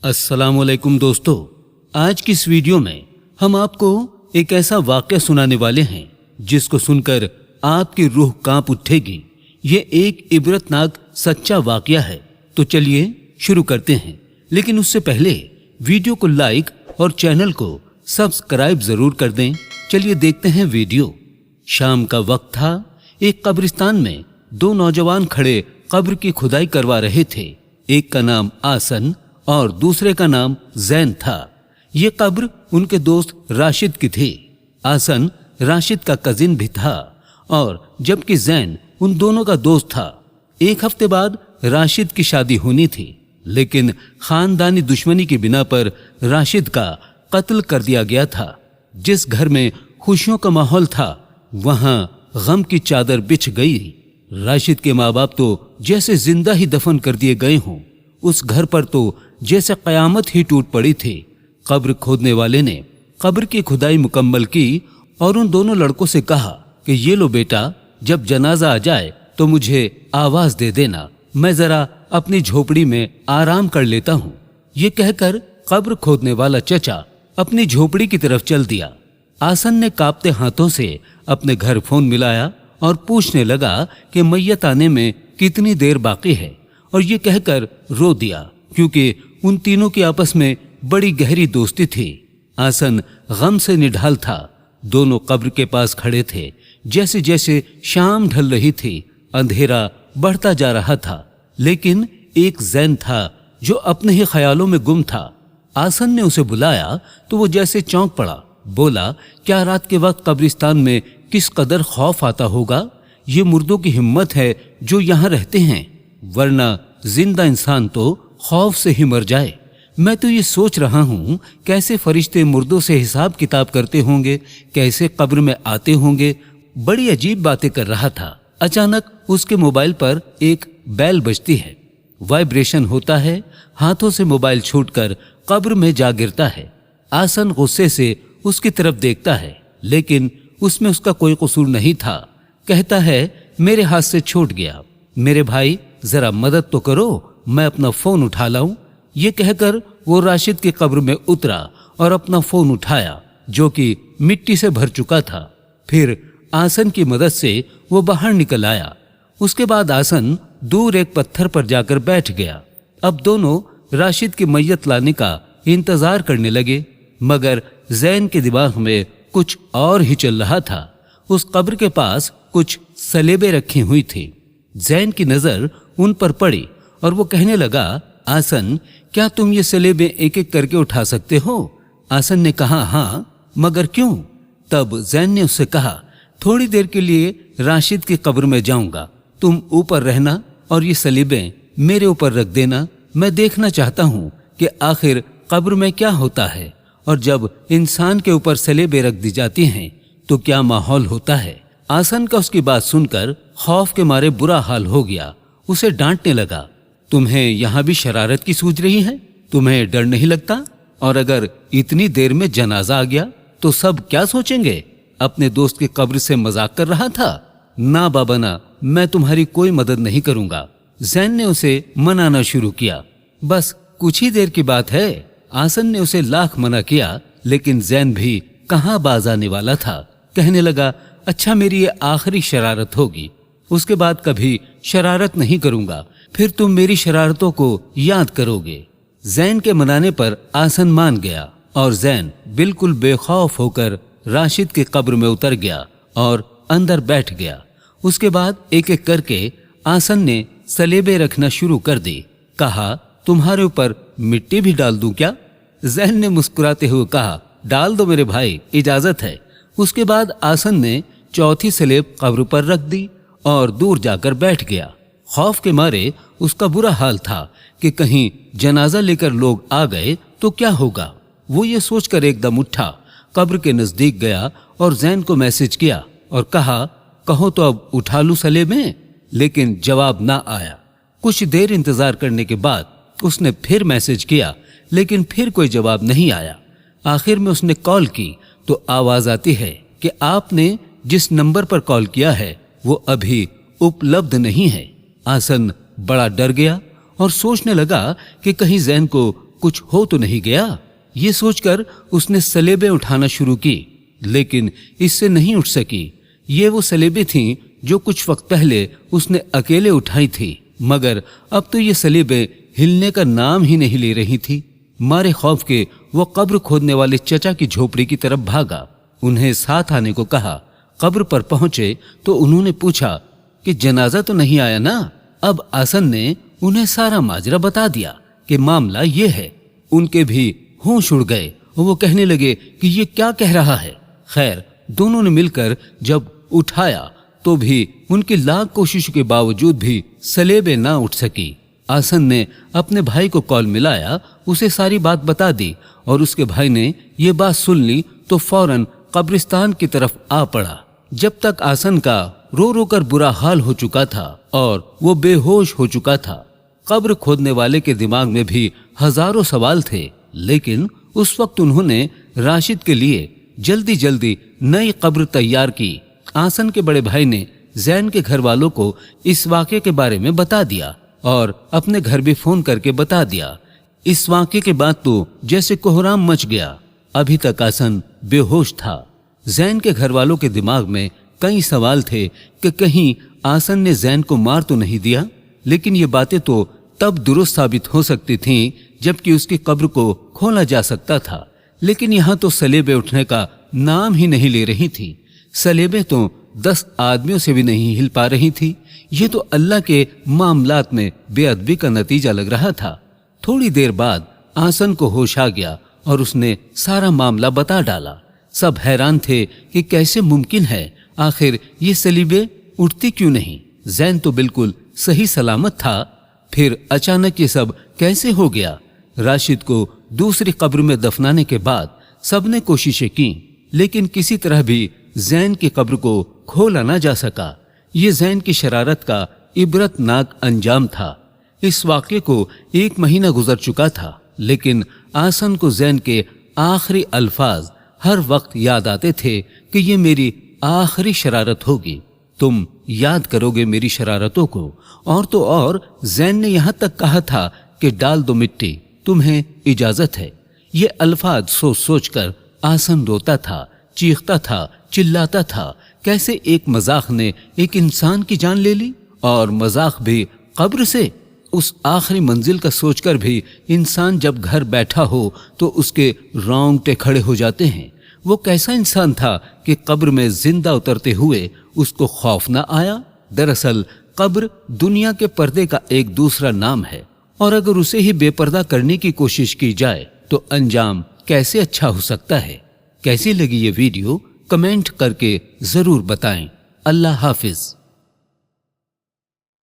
अस्सलाम वालेकुम दोस्तों, आज की इस वीडियो में हम आपको एक ऐसा वाक़या सुनाने वाले हैं जिसको सुनकर आपकी रूह कांप उठेगी। ये एक इबरतनाक सच्चा वाक़या है। तो चलिए शुरू करते हैं, लेकिन उससे पहले वीडियो को लाइक और चैनल को सब्सक्राइब जरूर कर दें। चलिए देखते हैं वीडियो। शाम का वक्त था। एक कब्रिस्तान में दो नौजवान खड़े कब्र की खुदाई करवा रहे थे। एक का नाम आसन और दूसरे का नाम जैन था। ये कब्र उनके दोस्त राशिद की थी। आसन राशिद का कजिन भी था और जबकि जैन उन दोनों का दोस्त था। एक हफ्ते बाद राशिद की शादी होनी थी, लेकिन खानदानी दुश्मनी की बिना पर राशिद का कत्ल कर दिया गया था। जिस घर में खुशियों का माहौल था, वहां गम की चादर बिछ गई। राशिद के माँ बाप तो जैसे जिंदा ही दफन कर दिए गए हों। उस घर पर तो जैसे कयामत ही टूट पड़ी थी। कब्र खोदने वाले ने कब्र की खुदाई मुकम्मल की और उन दोनों लड़कों से कहा कि ये लो बेटा, जब जनाजा आ जाए तो मुझे आवाज दे देना, मैं जरा अपनी झोपड़ी में आराम कर लेता हूँ। ये कहकर कब्र खोदने वाला चचा अपनी झोपड़ी की तरफ चल दिया। आसन ने कांपते हाथों से अपने घर फोन मिलाया और पूछने लगा कि मैयत आने में कितनी देर बाकी है, और ये कहकर रो दिया क्योंकि उन तीनों की आपस में बड़ी गहरी दोस्ती थी। आसन गम से निढाल था। दोनों कब्र के पास खड़े थे। जैसे जैसे शाम ढल रही थी, अंधेरा बढ़ता जा रहा था, लेकिन एक जैन था जो अपने ही ख्यालों में गुम था। आसन ने उसे बुलाया तो वो जैसे चौंक पड़ा। बोला, क्या रात के वक्त कब्रिस्तान में किस कदर खौफ आता होगा। ये मुर्दों की हिम्मत है जो यहाँ रहते हैं, वरना जिंदा इंसान तो खौफ से ही मर जाए। मैं तो ये सोच रहा हूँ कैसे फरिश्ते मुर्दों से हिसाब किताब करते होंगे, कैसे कब्र में आते होंगे। बड़ी अजीब बातें कर रहा था। अचानक उसके मोबाइल पर एक बेल बजती है। वाइब्रेशन होता है। हाथों से मोबाइल छूटकर कब्र में जा गिरता है। आसन गुस्से से उसकी तरफ देखता है, लेकिन उसमें उसका कोई कसूर नहीं था। कहता है, मेरे हाथ से छूट गया, मेरे भाई जरा मदद तो करो, मैं अपना फोन उठा लाऊं। ये कहकर वो राशिद की कब्र में उतरा और अपना फोन उठाया, जो कि मिट्टी से भर चुका था। फिर आसन की मदद से वो बाहर निकल आया। उसके बाद आसन दूर एक पत्थर पर जाकर बैठ गया। अब दोनों राशिद की मैयत लाने का इंतजार करने लगे, मगर जैन के दिमाग में कुछ और ही चल रहा था। उस कब्र के पास कुछ सलेबे रखी हुई थी। जैन की नजर उन पर पड़ी और वो कहने लगा, आसन, क्या तुम ये सलेबे एक एक करके उठा सकते हो। आसन ने कहा, हाँ, मगर क्यों। तब जैन ने उससे कहा, थोड़ी देर के लिए राशिद की कब्र में जाऊंगा, तुम ऊपर रहना और ये सलेबे मेरे ऊपर रख देना। मैं देखना चाहता हूँ कि आखिर कब्र में क्या होता है, और जब इंसान के ऊपर सलेबे रख दी जाती हैं तो क्या माहौल होता है। आसन का उसकी बात सुनकर खौफ के मारे बुरा हाल हो गया। उसे डांटने लगा, तुम्हें यहाँ भी शरारत की सूझ रही है, तुम्हें डर नहीं लगता। और अगर इतनी देर में जनाजा आ गया तो सब क्या सोचेंगे। अपने दोस्त की कब्र से मजाक कर रहा था। ना बाबा ना, मैं तुम्हारी कोई मदद नहीं करूंगा। जैन ने उसे मनाना शुरू किया। बस कुछ ही देर की बात है। आसन ने उसे लाख मना किया, लेकिन जैन भी कहाँ बाज आने वाला था। कहने लगा, अच्छा, मेरी ये आखिरी शरारत होगी, उसके बाद कभी शरारत नहीं करूंगा, फिर तुम मेरी शरारतों को याद करोगे। जैन के मनाने पर आसन मान गया और जैन बिल्कुल बेखौफ होकर राशिद की कब्र में उतर गया और अंदर बैठ गया। उसके बाद एक एक करके आसन ने सलेबे रखना शुरू कर दी। कहा, तुम्हारे ऊपर मिट्टी भी डाल दूं क्या। जैन ने मुस्कुराते हुए कहा, डाल दो मेरे भाई, इजाजत है। उसके बाद आसन ने चौथी सलेब कब्र पर रख दी और दूर जाकर बैठ गया। खौफ के मारे उसका बुरा हाल था कि कहीं जनाजा लेकर लोग आ गए तो क्या होगा। वो ये सोचकर एकदम उठा, कब्र के नजदीक गया और जैन को मैसेज किया और कहा, कहो तो अब उठा लूं सलेबे। लेकिन जवाब ना आया। कुछ देर इंतजार करने के बाद उसने फिर मैसेज किया, लेकिन फिर कोई जवाब नहीं आया। आखिर में उसने कॉल की तो आवाज आती है कि आपने जिस नंबर पर कॉल किया है वो अभी उपलब्ध नहीं है। आसन बड़ा डर गया और सोचने लगा कि कहीं जैन को कुछ हो तो नहीं गया। ये सोचकर उसने सलेबें उठाना शुरू की, लेकिन इससे नहीं उठ सकी। ये वो सलेबें थीं जो कुछ वक्त पहले उसने अकेले उठाई थी, मगर अब तो ये सलेबें हिलने का नाम ही नहीं ले रही थी। मारे खौफ के वो कब्र खोदने वाले चचा की झोपड़ी की तरफ भागा। उन्हें साथ आने को कहा। कब्र पर पहुंचे तो उन्होंने पूछा कि जनाजा तो नहीं आया ना। अब आसन ने उन्हें सारा माजरा बता दिया कि मामला ये है। उनके भी होश उड़ गए और वो कहने लगे कि ये क्या कह रहा है। खैर, दोनों ने मिलकर जब उठाया तो भी उनकी लाख कोशिशों के बावजूद भी सलेबे ना उठ सकी। आसन ने अपने भाई को कॉल मिलाया, उसे सारी बात बता दी और उसके भाई ने ये बात सुन ली तो फौरन कब्रिस्तान की तरफ आ पड़ा। जब तक आसन का रो रो कर बुरा हाल हो चुका था और वो बेहोश हो चुका था। कब्र खोदने वाले के दिमाग में भी हजारों सवाल थे, लेकिन उस वक्त उन्होंने राशिद के लिए जल्दी जल्दी नई कब्र तैयार की। आसन के बड़े भाई ने जैन के घर वालों को इस वाक़े के बारे में बता दिया और अपने घर भी फोन करके बता दिया। इस वाक़े के बाद तो जैसे कोहराम मच गया। अभी तक आसन बेहोश था। जैन के घर वालों के दिमाग में कई सवाल थे कि कहीं आसन ने जैन को मार तो नहीं दिया, लेकिन ये बातें तो तब दुरुस्त साबित हो सकती थीं जबकि उसकी कब्र को खोला जा सकता था। लेकिन यहाँ तो सलेबे उठने का नाम ही नहीं ले रही थी। सलेबे तो 10 आदमियों से भी नहीं हिल पा रही थी। ये तो अल्लाह के मामलात में बेअदबी का नतीजा लग रहा था। थोड़ी देर बाद आसन को होश आ गया और उसने सारा मामला बता डाला। सब हैरान थे कि कैसे मुमकिन है, आखिर ये सलीबे उठती क्यों नहीं। जैन तो बिल्कुल सही सलामत था, फिर अचानक ये सब कैसे हो गया। राशिद को दूसरी कब्र में दफनाने के बाद सबने कोशिशें की, लेकिन किसी तरह भी जैन की कब्र को खोला ना जा सका। ये जैन की शरारत का इबरतनाक अंजाम था। इस वाक़े को 1 महीना गुजर चुका था, लेकिन आसन को जैन के आखिरी अल्फाज हर वक्त याद आते थे कि ये मेरी आखिरी शरारत होगी। तुम याद करोगे मेरी शरारतों को। और तो और जैन ने यहाँ तक कहा था कि डाल दो मिट्टी, तुम्हें इजाजत है। ये अल्फाज सोच सोच कर आसन रोता था, चीखता था, चिल्लाता था। कैसे एक मजाक ने एक इंसान की जान ले ली, और मजाक भी कब्र से। उस आखिरी मंजिल का सोचकर भी इंसान जब घर बैठा हो तो उसके रोंगटे खड़े हो जाते हैं। वो कैसा इंसान था कि कब्र में जिंदा उतरते हुए उसको खौफ ना आया। दरअसल कब्र दुनिया के पर्दे का एक दूसरा नाम है, और अगर उसे ही बेपर्दा करने की कोशिश की जाए तो अंजाम कैसे अच्छा हो सकता है। कैसी लगी ये वीडियो कमेंट करके जरूर बताएं। अल्लाह हाफिज।